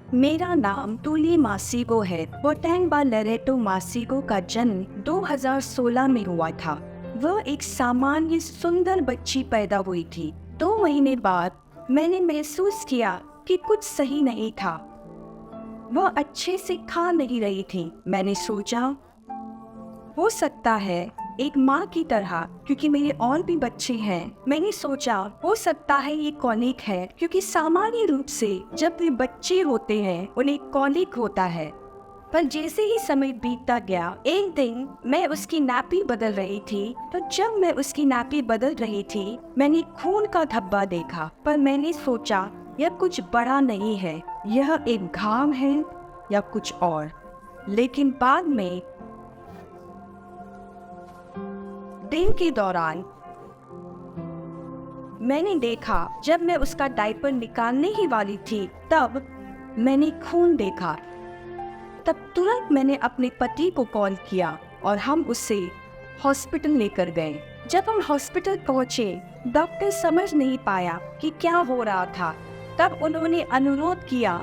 मेरा नाम तुली मासिगो है। बोटेंबा लरेटो मासिगो का जन्म 2016 में हुआ था। वह एक सामान्य सुंदर बच्ची पैदा हुई थी। 2 महीने बाद मैंने महसूस किया कि कुछ सही नहीं था। वह अच्छे से खा नहीं रही थी। मैंने सोचा हो सकता है एक माँ की तरह, क्योंकि मेरे और भी बच्चे हैं। मैंने सोचा हो सकता है ये कॉलिक है, क्योंकि सामान्य रूप से जब वे बच्चे होते हैं उन्हें कॉलिक होता है। पर जैसे ही समय बीतता गया, एक दिन मैं उसकी नैपी बदल रही थी। तो जब मैं उसकी नैपी बदल रही थी, मैंने खून का धब्बा देखा। पर मैंने सोचा यह कुछ बड़ा नहीं है, यह एक घाव है या कुछ और। लेकिन बाद में दिन के दौरान मैंने देखा, जब मैं उसका डायपर निकालने ही वाली थी तब मैंने खून देखा। तब तुरंत मैंने अपने पति को कॉल किया और हम उसे हॉस्पिटल लेकर गए। जब हम हॉस्पिटल पहुंचे, डॉक्टर समझ नहीं पाया कि क्या हो रहा था। तब उन्होंने अनुरोध किया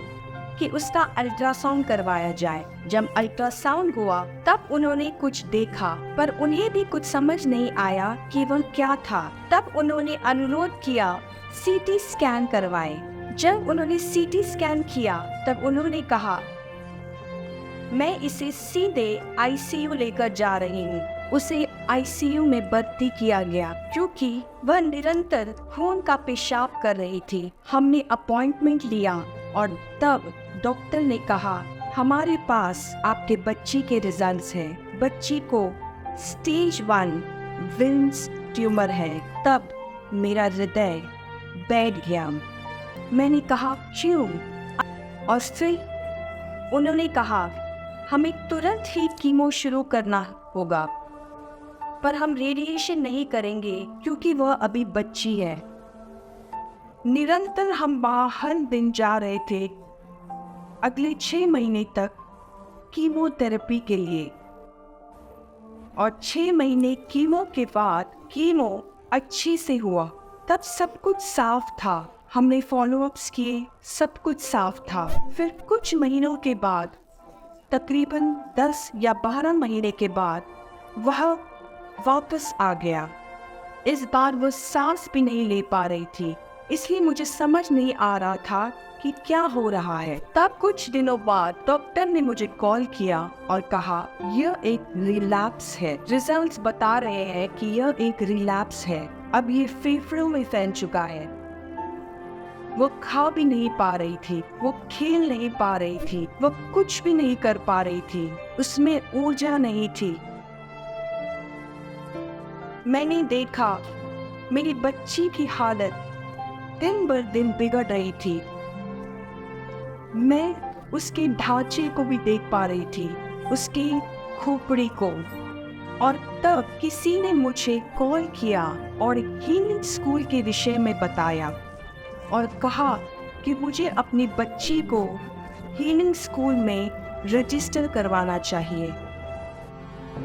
कि उसका अल्ट्रासाउंड करवाया जाए। जब अल्ट्रासाउंड हुआ तब उन्होंने कुछ देखा, पर उन्हें भी कुछ समझ नहीं आया कि वह क्या था। तब उन्होंने अनुरोध किया सीटी स्कैन करवाएं। जब उन्होंने सीटी स्कैन किया तब उन्होंने कहा मैं इसे सीधे आईसीयू लेकर जा रही हूँ। उसे आईसीयू में भर्ती किया गया क्योंकि वह निरंतर खून का पेशाब कर रही थी। हमने अपॉइंटमेंट लिया और तब डॉक्टर ने कहा हमारे पास आपके बच्ची के रिजल्ट्स हैं। बच्ची को स्टेज 1 विल्स ट्यूमर है। तब मेरा हृदय बैठ गया। मैंने कहा क्यों? और फिर उन्होंने कहा हमें तुरंत ही कीमो शुरू करना होगा, पर हम रेडिएशन नहीं करेंगे क्योंकि वह अभी बच्ची है। निरंतर हम वहाँ हर दिन जा रहे थे अगले 6 महीने तक कीमोथेरेपी के लिए। और 6 महीने कीमो के बाद कीमो अच्छी से हुआ। तब सब कुछ साफ था। हमने फॉलोअप्स किए, सब कुछ साफ था। फिर कुछ महीनों के बाद, तकरीबन 10 या 12 महीने के बाद, वह वापस आ गया। इस बार वो सांस भी नहीं ले पा रही थी, इसलिए मुझे समझ नहीं आ रहा था कि क्या हो रहा है। तब कुछ दिनों बाद डॉक्टर ने मुझे कॉल किया और कहा यह एक रिलैप्स है। रिजल्ट्स बता रहे हैं कि यह एक रिलैप्स है। अब ये फेफड़ों में फैल चुका है। वो खा भी नहीं पा रही थी, वो खेल नहीं पा रही थी, वो कुछ भी नहीं कर पा रही थी, उसमें ऊर्जा नहीं थी। मैंने देखा मेरी बच्ची की हालत दिन बर दिन बिगड़ रही थी। मैं उसके ढांचे को भी देख पा रही थी, उसकी खोपड़ी को। और तब किसी ने मुझे कॉल किया और हीलिंग स्कूल के विषय में बताया और कहा कि मुझे अपनी बच्ची को हीलिंग स्कूल में रजिस्टर करवाना चाहिए।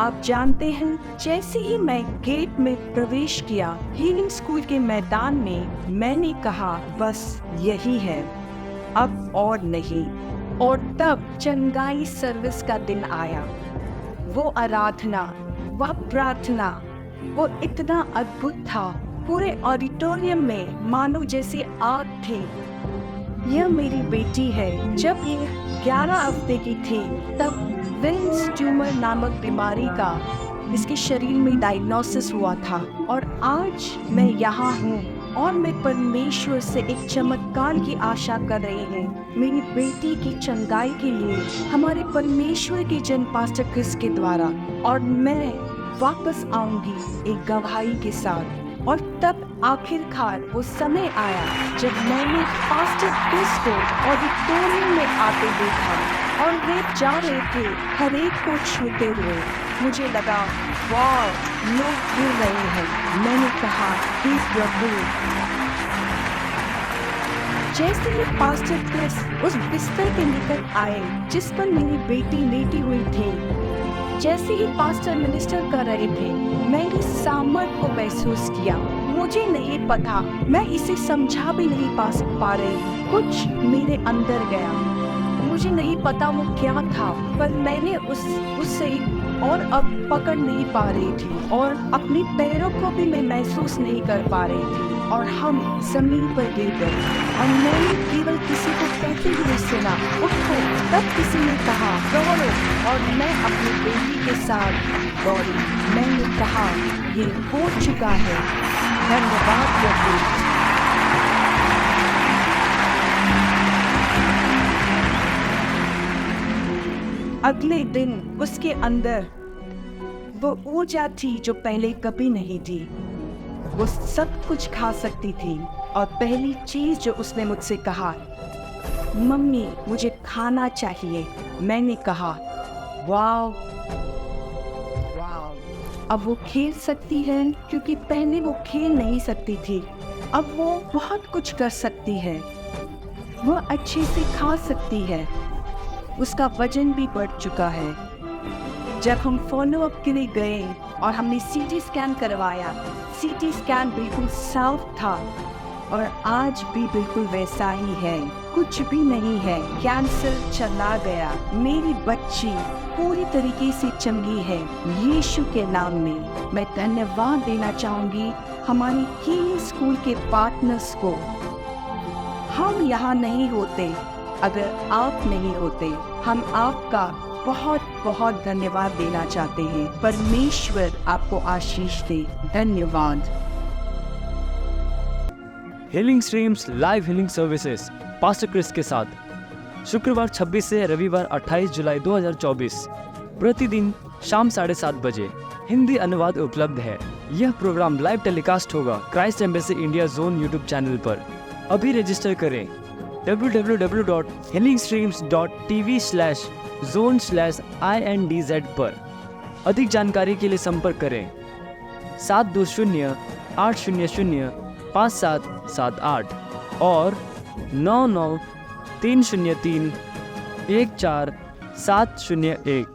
आप जानते हैं, जैसे ही मैं गेट में प्रवेश किया हीलिंग स्कूल के मैदान में, मैंने कहा बस यही है, अब और नहीं। और तब चंगाई सर्विस का दिन आया। वो आराधना, वह प्रार्थना, वो इतना अद्भुत था। पूरे ऑडिटोरियम में मानो जैसे आग थी। यह मेरी बेटी है। जब ये 11 हफ्ते की थी तब विल्स ट्यूमर नामक बीमारी का इसके शरीर में डायग्नोसिस हुआ था। और आज मैं यहाँ हूँ और मैं परमेश्वर से एक चमत्कार की आशा कर रही हूँ, मेरी बेटी की चंगाई के लिए, हमारे परमेश्वर के जन पास्टर क्रिस के द्वारा। और मैं वापस आऊंगी एक गवाही के साथ। और तब आखिरकार वो समय आया जब मैंने पास्टर क्रिस को ऑडिटोरियम में आते देखा और वे जा रहे थे हर एक को छूते हुए। मुझे लगा वाह, लोग गिर रहे हैं। मैंने कहा हे प्रभु। जैसे ही पास्टर क्रिस उस बिस्तर के निकट आए जिस पर मेरी बेटी लेटी हुई थी, जैसे ही पास्टर मिनिस्टर कर रहे थे, मैंने सामर्थ को महसूस किया। मुझे नहीं पता, मैं इसे समझा भी नहीं पा रही, कुछ मेरे अंदर गया। मुझे नहीं पता वो क्या था, पर मैंने उससे और अब पकड़ नहीं पा रही थी और अपने पैरों को भी मैं महसूस नहीं कर पा रही थी और हम जमीन पर गिर गए और मैंने केवल किसी को कहते हुए सुना, उठो। तब किसी ने कहा, दौड़ो, और मैं अपनी बेटी के साथ दौड़ी। मैंने कहा, ये हो चुका है, धन्यवाद प्रभु। अगले दिन उसके अंदर वो ऊर्जा थी जो पहले कभी नहीं थी। वो सब कुछ खा सकती थी और पहली चीज जो उसने मुझसे कहा, मम्मी मुझे खाना चाहिए। मैंने कहा, वाव वाव। अब वो खेल सकती है, क्योंकि पहले वो खेल नहीं सकती थी। अब वो बहुत कुछ कर सकती है। वो अच्छे से खा सकती है। उसका वजन भी बढ़ चुका है। जब हम फॉलो अप के लिए गए और हमने सीटी स्कैन करवाया, सीटी स्कैन बिल्कुल साफ था और आज भी बिल्कुल वैसा ही है, कुछ भी नहीं है। कैंसर चला गया। मेरी बच्ची पूरी तरीके से चंगी है यीशु के नाम में। मैं धन्यवाद देना चाहूँगी हमारी हीलिंग स्कूल के पार्टनर्स को। हम यहाँ नहीं होते अगर आप नहीं होते। हम आपका बहुत बहुत धन्यवाद देना चाहते हैं। परमेश्वर आपको आशीष दे। धन्यवाद। Healing streams live healing services pastor Chris के साथ शुक्रवार 26 से रविवार 28 जुलाई 2024 प्रतिदिन शाम 7:30 बजे हिंदी अनुवाद उपलब्ध है। यह प्रोग्राम लाइव टेलीकास्ट होगा Christ embassy India zone YouTube channel पर। अभी रजिस्टर करें www.healingstreams.tv/zone/indz पर। अधिक जानकारी के लिए संपर्क करें 720-800-5778 और 99-303-14701।